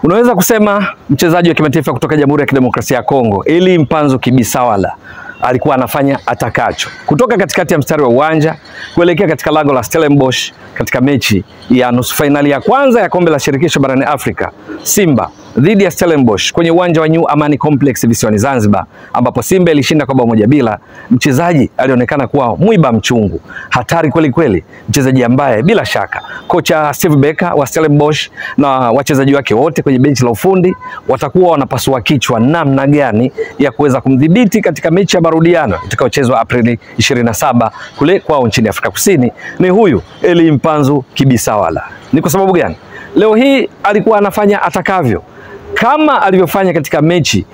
Unaweza kusema mchezaji wa kimataifa kutoka Jamhuri ya Kidemokrasia ya Kongo, Elie Mpanzu Kibisawala, alikuwa anafanya atakacho kutoka katikati ya mstari wa uwanja kuelekea katika lango la Stellenbosch katika mechi ya nusu fainali ya kwanza ya kombe la shirikisho barani Afrika, Simba dhidi ya Stellenbosch kwenye uwanja wa New Amani Complex visiwani Zanzibar, ambapo Simba ilishinda kwa bao moja bila. Mchezaji alionekana kuwa mwiba mchungu, hatari kweli kweli, mchezaji ambaye bila shaka kocha Steve Becker wa Stellenbosch na wachezaji wake wote kwenye benchi la ufundi watakuwa wanapasua kichwa namna gani ya kuweza kumdhibiti katika mechi ya marudiano itakayochezwa Aprili 27 kule kwao nchini Afrika Kusini. Ni huyu Elie Mpanzu Kibisawala. Ni kwa sababu gani? Leo hii alikuwa anafanya atakavyo kama alivyofanya katika mechi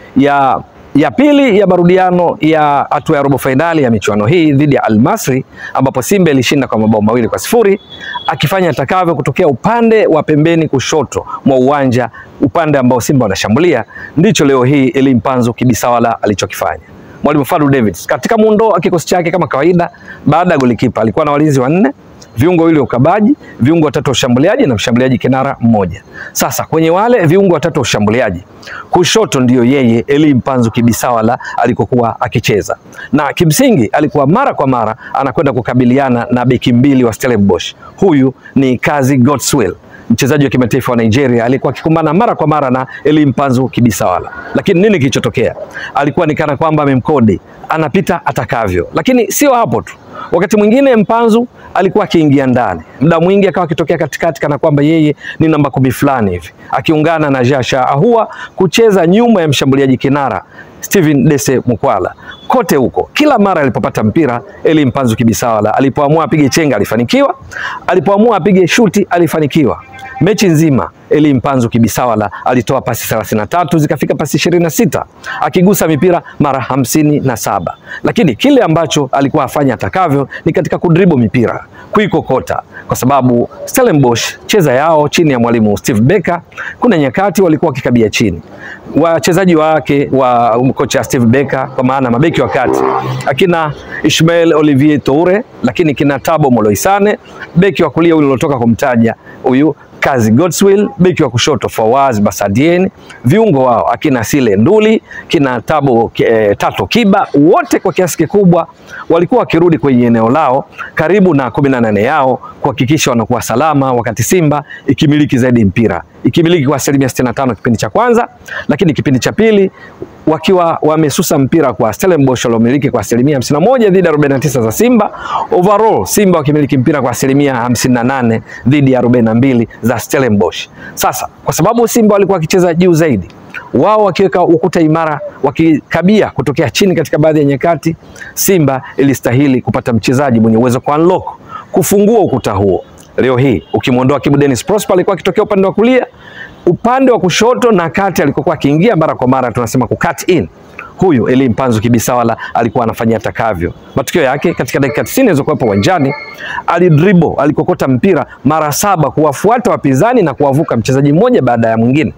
ya pili ya marudiano ya hatua ya robo fainali ya michuano hii dhidi ya Al Masry, ambapo Simba ilishinda kwa mabao 2-0, akifanya atakavyo kutokea upande wa pembeni kushoto mwa uwanja, upande ambao Simba wanashambulia. Ndicho leo hii Elie Mpanzu Kibisawala alichokifanya. Mwalimu Fadlu Davids katika muundo wa kikosi chake kama kawaida, baada ya golikipa alikuwa na walinzi wanne, viungo wawili ukabaji, viungo watatu wa ushambuliaji na mshambuliaji kinara mmoja. Sasa kwenye wale viungo watatu wa ushambuliaji, kushoto ndiyo yeye Elie Mpanzu Kibisawala alikokuwa akicheza, na kimsingi alikuwa mara kwa mara anakwenda kukabiliana na beki mbili wa Stellenbosch. Huyu ni Kazi Godswill, mchezaji wa kimataifa wa Nigeria, alikuwa akikumbana mara kwa mara na Elie Mpanzu Kibisawala. Lakini nini kilichotokea? Alikuwa ni kana kwamba amemkodi, anapita atakavyo. Lakini sio hapo tu, wakati mwingine Mpanzu alikuwa akiingia ndani, muda mwingi akawa akitokea katikati kana kwamba yeye ni namba 10 fulani hivi, akiungana na Jasha Ahua kucheza nyuma ya mshambuliaji kinara Steven Dese Mukwala. Kote huko, kila mara alipopata mpira, Elie Mpanzu Kibisawala alipoamua apige chenga alifanikiwa, alipoamua apige shuti alifanikiwa. Mechi nzima Elie Mpanzu Kibisawala alitoa pasi 33 zikafika pasi 26, akigusa mipira mara 57. Lakini kile ambacho alikuwa afanya atakavyo ni katika kudribble mipira, kuikokota, kwa sababu Stellenbosch cheza yao chini ya mwalimu Steve Becker, kuna nyakati walikuwa wakikabia chini. Wachezaji wake wa kocha Steve Becker, kwa maana mabeki wa kati, akina Ismael Olivier Toure, lakini kina Thabo Moloisane, beki wa kulia ule ulotoka kumtaja huyu Kazi Godswill, beki wa kushoto Fawaz Basadien, viungo wao akina Sile Nduli, kina Tato Kiba, wote kwa kiasi kikubwa walikuwa wakirudi kwenye eneo lao karibu na 18 yao kuhakikisha wanakuwa salama, wakati Simba ikimiliki zaidi mpira, ikimiliki kwa 65% kipindi cha kwanza, lakini kipindi cha pili wakiwa wamesusa mpira kwa Stellenbosch waliomiliki kwa 51% dhidi ya 49 za Simba. Overall Simba wakimiliki mpira kwa 58% dhidi ya 42 za Stellenbosch. Sasa kwa sababu Simba walikuwa wakicheza juu zaidi, wao wakiweka ukuta imara, wakikabia kutokea chini katika baadhi ya nyakati, Simba ilistahili kupata mchezaji mwenye uwezo kwa unlock, kufungua ukuta huo. Leo hii ukimwondoa Kibu Dennis Prosper alikuwa akitokea upande wa kulia, upande wa kushoto na kati alikokuwa akiingia mara kwa mara, tunasema ku cut in, huyu Elie Mpanzu Kibisawala alikuwa anafanya atakavyo. Matukio yake katika dakika 90 zilizokuwepo uwanjani, alidribble, alikokota mpira mara 7 kuwafuata wapinzani na kuwavuka mchezaji mmoja baada ya mwingine.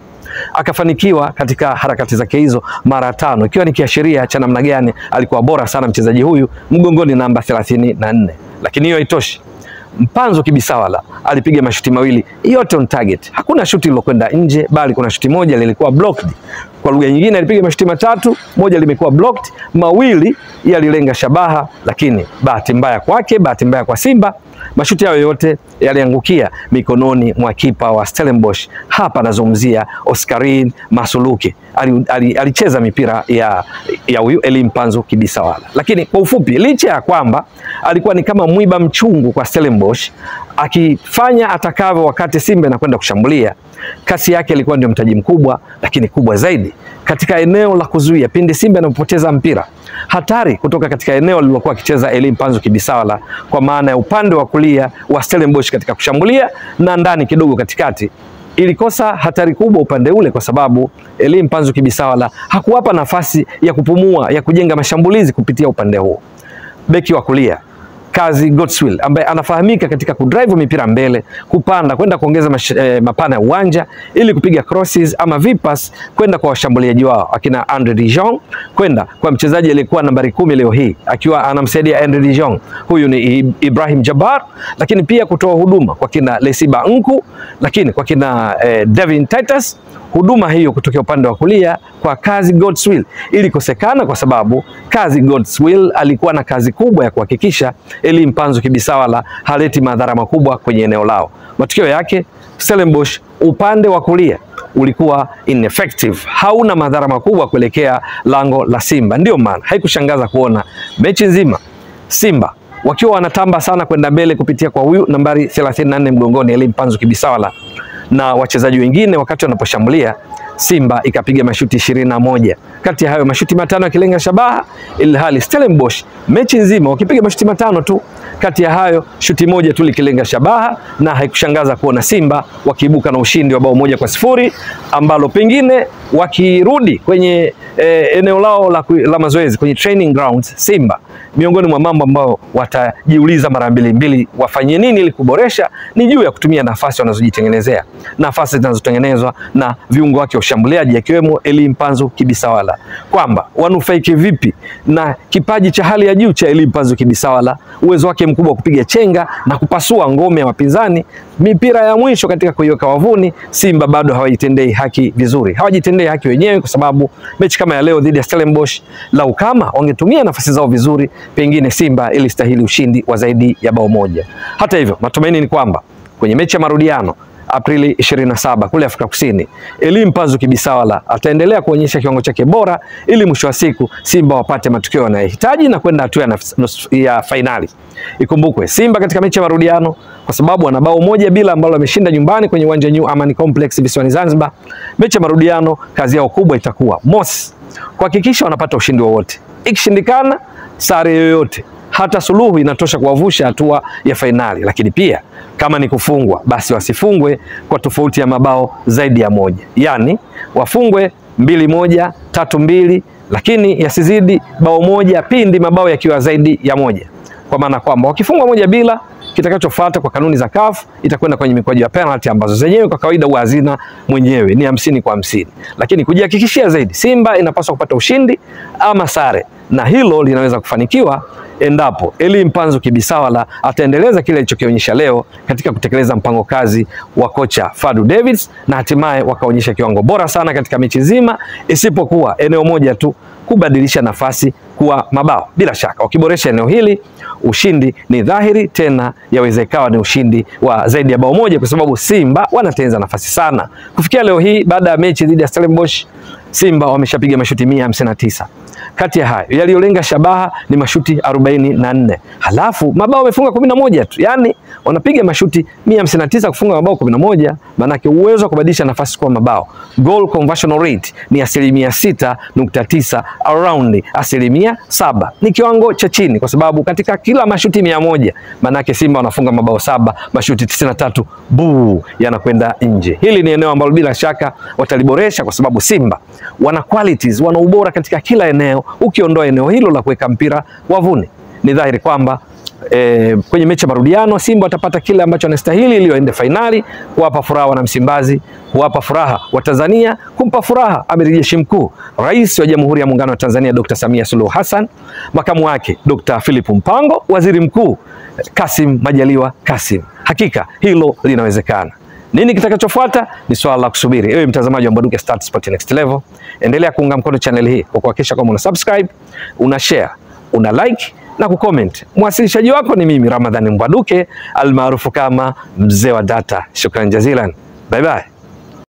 Akafanikiwa katika harakati zake hizo mara 5, ikiwa ni kiashiria cha namna gani alikuwa bora sana mchezaji huyu, mgongoni namba 34. Lakini hiyo haitoshi. Mpanzu Kibisawala alipiga mashuti mawili yote on target. Hakuna shuti lilokwenda nje, bali kuna shuti moja lilikuwa blocked. Kwa lugha nyingine alipiga mashuti matatu, moja limekuwa blocked, mawili yalilenga shabaha, lakini bahati mbaya kwake, bahati mbaya kwa Simba, mashuti hayo yote yaliangukia mikononi mwa kipa wa Stellenbosch. Hapa nazungumzia Oscarin Masuluke. Alicheza mipira ya huyu Elie Mpanzu Kibisawala. Lakini kwa ufupi, licha ya kwamba alikuwa ni kama mwiba mchungu kwa Stellenbosch, akifanya atakavyo wakati Simba inakwenda kushambulia, kasi yake ilikuwa ndio mtaji mkubwa, lakini kubwa zaidi katika eneo la kuzuia pindi Simba inapoteza mpira. Hatari kutoka katika eneo lililokuwa akicheza Elie Mpanzu Kibisawala, kwa maana ya upande wa kulia wa Stellenbosch katika kushambulia na ndani kidogo katikati, ilikosa hatari kubwa upande ule, kwa sababu Elie Mpanzu Kibisawala hakuwapa nafasi ya kupumua, ya kujenga mashambulizi kupitia upande huo. Beki wa kulia Kazi Godswill, ambaye anafahamika katika kudrive mipira mbele, kupanda kwenda kuongeza mapana ya uwanja ili kupiga crosses ama vipas kwenda kwa washambuliaji wao akina Andre De Jong, kwenda kwa mchezaji aliyekuwa nambari 10 leo hii akiwa anamsaidia Andre De Jong, huyu ni Ibrahim Jabbar, lakini pia kutoa huduma kwa kina Lesiba Nku, lakini kwa kina Devin Titus, huduma hiyo kutokea upande wa kulia kwa Kazi Godswill ilikosekana kwa sababu Kazi Godswill alikuwa na kazi kubwa ya kuhakikisha Eli Mpanzu Kibisawala haleti madhara makubwa kwenye eneo lao. Matokeo yake Stellenbosch upande wa kulia ulikuwa ineffective, hauna madhara makubwa kuelekea lango la Simba. Ndio maana haikushangaza kuona mechi nzima Simba wakiwa wanatamba sana kwenda mbele kupitia kwa huyu nambari 34 mgongoni Eli Mpanzu Kibisawala, na wachezaji wengine wakati wanaposhambulia Simba ikapiga mashuti 21. Kati ya hayo mashuti 5 yakilenga shabaha, ilhali Stellenbosch mechi nzima wakipiga mashuti 5 tu, kati ya hayo shuti moja tu likilenga shabaha, na haikushangaza kuona Simba wakiibuka na ushindi wa bao 1-0 ambalo pengine wakirudi kwenye eneo lao la mazoezi kwenye training grounds Simba, miongoni mwa mambo ambayo watajiuliza mara mbili wafanye nini ili kuboresha ni juu ya kutumia nafasi wanazojitengenezea, nafasi zinazotengenezwa na viungo wake wa ushambuliaji akiwemo Eli Mpanzu Kibisawala, kwamba wanufaike vipi na kipaji cha hali ya juu cha Eli Mpanzu Kibisawala, uwezo wake mkubwa wa kupiga chenga na kupasua ngome ya wapinzani. Mipira ya mwisho katika kuiweka wavuni, Simba bado hawajitendei haki vizuri, hawajitendei haki wenyewe, kwa sababu mechi kama ya leo dhidi ya Stellenbosch, lau kama wangetumia nafasi zao vizuri, pengine Simba ilistahili ushindi wa zaidi ya bao 1. Hata hivyo, matumaini ni kwamba kwenye mechi ya marudiano Aprili 27 kule Afrika Kusini, Eli Mpanzu Kibisawala ataendelea kuonyesha kiwango chake bora ili mwisho wa siku Simba wapate matokeo wanayohitaji na kwenda hatua ya fainali. Ikumbukwe Simba katika mechi ya marudiano, kwa sababu wana bao 1-0 ambalo wameshinda nyumbani kwenye uwanja New Amani Complex visiwani Zanzibar, mechi ya marudiano kazi yao kubwa itakuwa mosi, kuhakikisha wanapata ushindi wowote. Ikishindikana, sare yoyote hata suluhu inatosha kuwavusha hatua ya fainali, lakini pia kama ni kufungwa basi wasifungwe kwa tofauti ya mabao zaidi ya 1. Yani wafungwe 2-1, 3-2, lakini yasizidi bao 1 pindi mabao yakiwa zaidi ya 1. Kwa maana kwamba wakifungwa 1-0, kitakachofuata kwa kanuni za CAF itakwenda kwenye mikwaju ya penalty ambazo zenyewe kwa kawaida huwa hazina mwenyewe, ni 50-50. Lakini kujihakikishia zaidi, Simba inapaswa kupata ushindi ama sare, na hilo linaweza kufanikiwa endapo Eli Mpanzu Kibisawala ataendeleza kile alichokionyesha leo katika kutekeleza mpango kazi wa kocha Fadu Davids, na hatimaye wakaonyesha kiwango bora sana katika mechi nzima, isipokuwa eneo moja tu, kubadilisha nafasi kuwa mabao. Bila shaka wakiboresha eneo hili, ushindi ni dhahiri, tena yaweza ikawa ni ushindi wa zaidi ya bao 1, kwa sababu Simba wanatenza nafasi sana. Kufikia leo hii baada ya mechi dhidi ya Stellenbosch, Simba wameshapiga mashuti 159. Kati ya hayo yaliyolenga shabaha ni mashuti 44. Halafu mabao wamefunga 11 tu. Yani wanapiga mashuti 159 kufunga mabao 11, manake uwezo wa kubadilisha nafasi kwa mabao, goal conversion rate ni 6.9, around 7. Ni kiwango cha chini, kwa sababu katika kila mashuti 100 manake Simba wanafunga mabao 7, mashuti 93 yanakwenda nje. Hili ni eneo ambalo bila shaka wataliboresha, kwa sababu Simba wana qualities, wana ubora katika kila eneo. Ukiondoa eneo hilo la kuweka mpira wavuni, ni dhahiri kwamba kwenye mechi ya marudiano Simba watapata kile ambacho anastahili ili waende fainali, kuwapa furaha wana Msimbazi, kuwapa furaha wa Tanzania, kumpa furaha Amiri Jeshi Mkuu Rais wa Jamhuri ya Muungano wa Tanzania Dr. Samia Suluhu Hassan, makamu wake Dr. Philip Mpango, Waziri Mkuu Kassim Majaliwa Kassim. Hakika hilo linawezekana. Nini kitakachofuata ni swala la kusubiri. Ewe mtazamaji wa Mbwaduke Stats Sport Next Level, endelea kuunga mkono channel hii kwa kuhakikisha kwamba una subscribe, una share, una like na kucomment. Mwasilishaji wako ni mimi Ramadhani Mbwaduke almaarufu kama mzee wa data. Shukran jazilan. Bye bye.